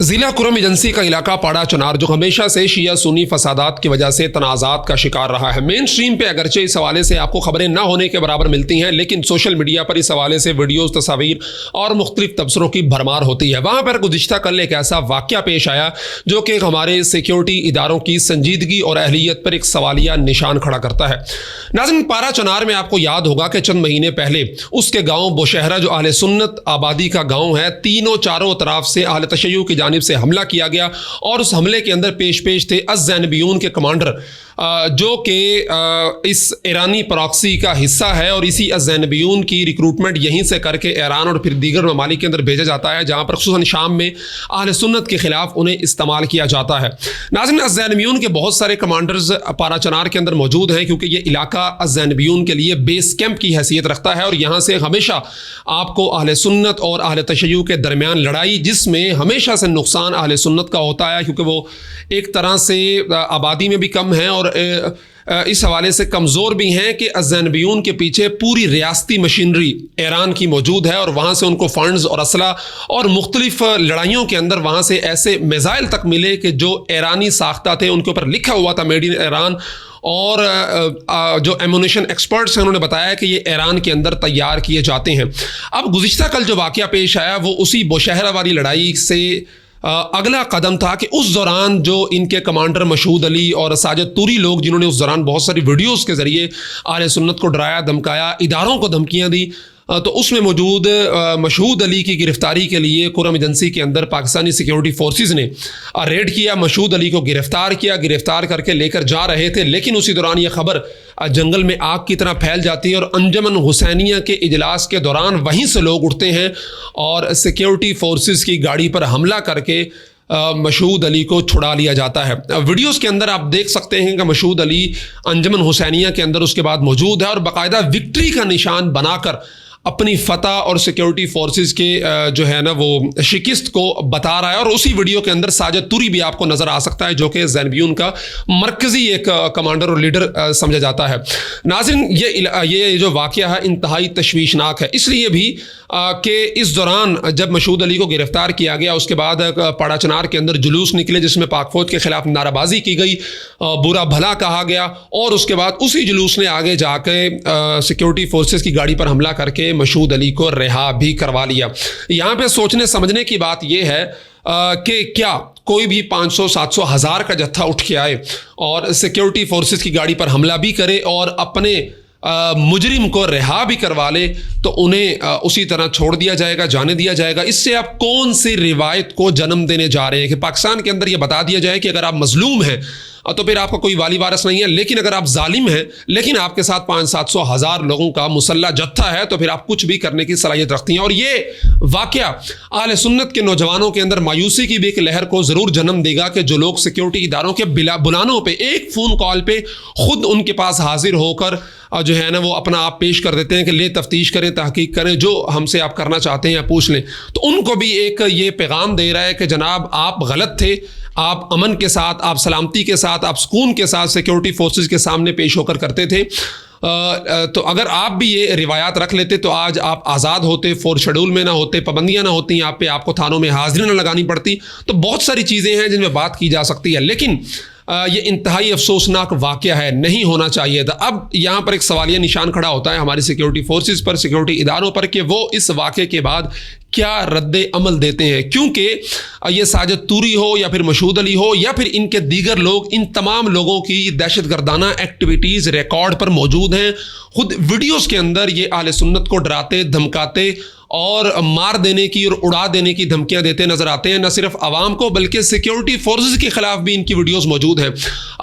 ضلع کرم ایجنسی کا علاقہ پاڑا چنار جو ہمیشہ سے شیعہ سنی فسادات کی وجہ سے تنازعات کا شکار رہا ہے، مین سٹریم پہ اگرچہ اس حوالے سے آپ کو خبریں نہ ہونے کے برابر ملتی ہیں، لیکن سوشل میڈیا پر اس حوالے سے ویڈیوز، تصاویر اور مختلف تبصروں کی بھرمار ہوتی ہے۔ وہاں پر گزشتہ کل ایک ایسا واقعہ پیش آیا جو کہ ہمارے سیکیورٹی اداروں کی سنجیدگی اور اہلیت پر ایک سوالیہ نشان کھڑا کرتا ہے۔ ناظرین، پاڑا چنار میں آپ کو یاد ہوگا کہ چند مہینے پہلے اس کے گاؤں بوشہرہ جو اہل سنت آبادی کا گاؤں ہے، چاروں طرف سے اہل تشیع کی جانب سے حملہ کیا گیا اور اس حملے کے اندر پیش تھے الزینبیون کے کمانڈر جو کہ اس ایرانی پراکسی کا حصہ ہے، اور اسی الزینبیون کی ریکروٹمنٹ یہیں سے کر کے ایران اور پھر دیگر ممالک کے اندر بھیجا جاتا ہے، جہاں پر خصوصاً شام میں اہل سنت کے خلاف انہیں استعمال کیا جاتا ہے۔ ناظرین، الزینبیون کے بہت سارے کمانڈرز پاڑا چنار کے اندر موجود ہیں، کیونکہ یہ علاقہ الزینبیون کے لیے بیس کیمپ کی حیثیت رکھتا ہے، اور یہاں سے ہمیشہ آپ کو اہل سنت اور اہل تشیع کے درمیان لڑائی، جس میں ہمیشہ سے نقصان اہل سنت کا ہوتا ہے، کیونکہ وہ ایک طرح سے آبادی میں بھی کم ہیں اور اس حوالے سے کمزور بھی ہیں کہ الزینبیون کے پیچھے پوری ریاستی مشینری ایران کی موجود ہے، اور وہاں سے ان کو فنڈز اور اسلحہ اور مختلف لڑائیوں کے اندر وہاں سے ایسے میزائل تک ملے کہ جو ایرانی ساختہ تھے، ان کے اوپر لکھا ہوا تھا میڈ ان ایران، اور جو ایمونیشن ایکسپرٹس ہیں انہوں نے بتایا کہ یہ ایران کے اندر تیار کیے جاتے ہیں۔ اب گزشتہ کل جو واقعہ پیش آیا وہ اسی بوشہرہ والی لڑائی سے اگلا قدم تھا کہ اس دوران جو ان کے کمانڈر مشہود علی اور ساجد توری لوگ، جنہوں نے اس دوران بہت ساری ویڈیوز کے ذریعے اہل سنت کو ڈرایا، دھمکایا، اداروں کو دھمکیاں دی، تو اس میں موجود مشہود علی کی گرفتاری کے لیے کرم ایجنسی کے اندر پاکستانی سیکیورٹی فورسز نے ریڈ کیا، مشہود علی کو گرفتار کر کے لے کر جا رہے تھے، لیکن اسی دوران یہ خبر جنگل میں آگ کی طرح پھیل جاتی ہے، اور انجمن حسینیہ کے اجلاس کے دوران وہیں سے لوگ اٹھتے ہیں اور سیکیورٹی فورسز کی گاڑی پر حملہ کر کے مشہود علی کو چھڑا لیا جاتا ہے۔ ویڈیوز کے اندر آپ دیکھ سکتے ہیں کہ مشہود علی انجمن حسینیہ کے اندر اس کے بعد موجود ہے، اور باقاعدہ وکٹری کا نشان بنا کر اپنی فتح اور سیکیورٹی فورسز کے جو ہے نا وہ شکست کو بتا رہا ہے، اور اسی ویڈیو کے اندر ساجد توری بھی آپ کو نظر آ سکتا ہے، جو کہ زینبیون کا مرکزی ایک کمانڈر اور لیڈر سمجھا جاتا ہے۔ ناظرین، یہ جو واقعہ ہے انتہائی تشویشناک ہے، اس لیے بھی کہ اس دوران جب مشہود علی کو گرفتار کیا گیا، اس کے بعد پاڑا چنار کے اندر جلوس نکلے جس میں پاک فوج کے خلاف نعرہ بازی کی گئی، برا بھلا کہا گیا، اور اس کے بعد اسی جلوس نے آگے جا کے سیکیورٹی فورسز کی گاڑی پر حملہ کر کے مشہود علی کو رہا بھی کروا لیا۔ یہاں پہ سوچنے سمجھنے کی بات یہ ہے کہ کیا کوئی بھی 500 700 ہزار کا جتھا اٹھ کے آئے اور سیکیورٹی فورسز کی گاڑی پر حملہ بھی کرے اور اپنے مجرم کو رہا بھی کروا لے، تو انہیں اسی طرح چھوڑ دیا جائے گا، جانے دیا جائے گا؟ اس سے آپ کون سی روایت کو جنم دینے جا رہے ہیں کہ پاکستان کے اندر یہ بتا دیا جائے کہ اگر آپ مظلوم ہیں تو پھر آپ کا کوئی والی وارث نہیں ہے، لیکن اگر آپ ظالم ہیں لیکن آپ کے ساتھ 500 700 ہزار لوگوں کا مسلح جتھا ہے تو پھر آپ کچھ بھی کرنے کی صلاحیت رکھتی ہیں۔ اور یہ واقعہ اہل سنت کے نوجوانوں کے اندر مایوسی کی بھی ایک لہر کو ضرور جنم دے گا کہ جو لوگ سیکیورٹی اداروں کے بلانوں پہ ایک فون کال پہ خود ان کے پاس حاضر ہو کر جو ہے نا وہ اپنا آپ پیش کر دیتے ہیں کہ لے تفتیش کریں، تحقیق کریں، جو ہم سے آپ کرنا چاہتے ہیں یا پوچھ لیں، تو ان کو بھی ایک یہ پیغام دے رہا ہے کہ جناب آپ غلط تھے، آپ امن کے ساتھ، آپ سلامتی کے ساتھ، آپ سکون کے ساتھ سیکیورٹی فورسز کے سامنے پیش ہو کر کرتے تھے، تو اگر آپ بھی یہ روایات رکھ لیتے تو آج آپ آزاد ہوتے، 4 شیڈول میں نہ ہوتے، پابندیاں نہ ہوتی آپ پہ، آپ کو تھانوں میں حاضری نہ لگانی پڑتی، تو بہت ساری چیزیں ہیں جن میں بات کی جا سکتی ہے، لیکن یہ انتہائی افسوسناک واقعہ ہے، نہیں ہونا چاہیے تھا۔ اب یہاں پر ایک سوالیہ نشان کھڑا ہوتا ہے ہماری سیکیورٹی فورسز پر، سیکیورٹی اداروں پر، کہ وہ اس واقعے کے بعد کیا رد عمل دیتے ہیں، کیونکہ یہ ساجد توری ہو یا پھر مشہود علی ہو یا پھر ان کے دیگر لوگ، ان تمام لوگوں کی دہشت گردانہ ایکٹیویٹیز ریکارڈ پر موجود ہیں۔ خود ویڈیوز کے اندر یہ اہل سنت کو ڈراتے، دھمکاتے اور مار دینے کی اور اڑا دینے کی دھمکیاں دیتے نظر آتے ہیں، نہ صرف عوام کو بلکہ سیکیورٹی فورسز کے خلاف بھی ان کی ویڈیوز موجود ہیں،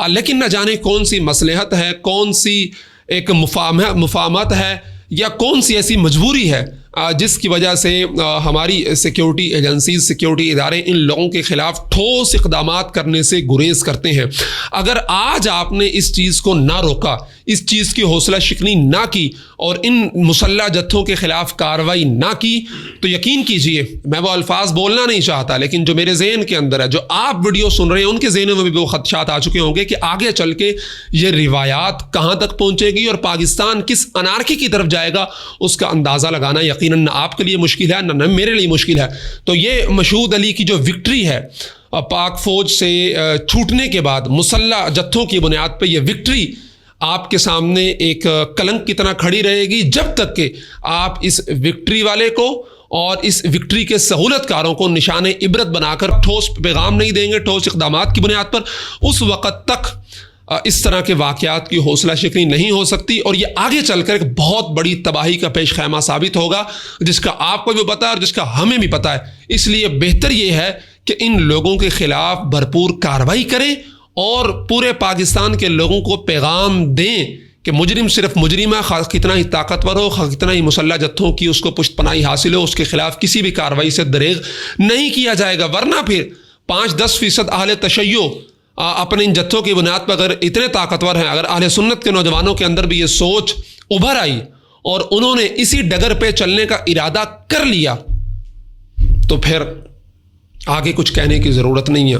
لیکن نہ جانے کون سی مصلحت ہے، کون سی ایک مفاہمت ہے، یا کون سی ایسی مجبوری ہے جس کی وجہ سے ہماری سیکیورٹی ایجنسیز، سیکیورٹی ادارے ان لوگوں کے خلاف ٹھوس اقدامات کرنے سے گریز کرتے ہیں۔ اگر آج آپ نے اس چیز کو نہ روکا، اس چیز کی حوصلہ شکنی نہ کی اور ان مسلح جتھوں کے خلاف کارروائی نہ کی، تو یقین کیجئے، میں وہ الفاظ بولنا نہیں چاہتا لیکن جو میرے ذہن کے اندر ہے، جو آپ ویڈیو سن رہے ہیں، ان کے ذہنوں میں بھی وہ خدشات آ چکے ہوں گے کہ آگے چل کے یہ روایات کہاں تک پہنچے گی اور پاکستان کس انارکی کی طرف جائے گا، اس کا اندازہ لگانا یقین یقیناً نہ آپ کے لیے مشکل ہے نہ میرے لیے مشکل ہے. تو یہ مشہود علی کی جو وکٹری ہے پاک فوج سے چھوٹنے کے بعد مسلح جتھوں کی بنیاد پہ، یہ وکٹری آپ کے سامنے ایک کلنک کی طرح کھڑی رہے گی جب تک کہ آپ اس وکٹری والے کو اور اس وکٹری کے سہولت کاروں کو نشان عبرت بنا کر ٹھوس پیغام نہیں دیں گے، ٹھوس اقدامات کی بنیاد پر. اس وقت تک اس طرح کے واقعات کی حوصلہ شکنی نہیں ہو سکتی، اور یہ آگے چل کر ایک بہت بڑی تباہی کا پیش خیمہ ثابت ہوگا، جس کا آپ کو بھی پتہ ہے اور جس کا ہمیں بھی پتہ ہے. اس لیے بہتر یہ ہے کہ ان لوگوں کے خلاف بھرپور کارروائی کریں اور پورے پاکستان کے لوگوں کو پیغام دیں کہ مجرم صرف مجرم ہے، خواہ کتنا ہی طاقتور ہو، خواہ کتنا ہی مسلح جتھوں کی اس کو پشت پناہی حاصل ہو، اس کے خلاف کسی بھی کارروائی سے دریغ نہیں کیا جائے گا. ورنہ پھر 5-10% اہل تشیع اپنے ان جتھوں کی بنیاد پر اگر اتنے طاقتور ہیں، اگر اہل سنت کے نوجوانوں کے اندر بھی یہ سوچ ابھر آئی اور انہوں نے اسی ڈگر پہ چلنے کا ارادہ کر لیا، تو پھر آگے کچھ کہنے کی ضرورت نہیں ہے.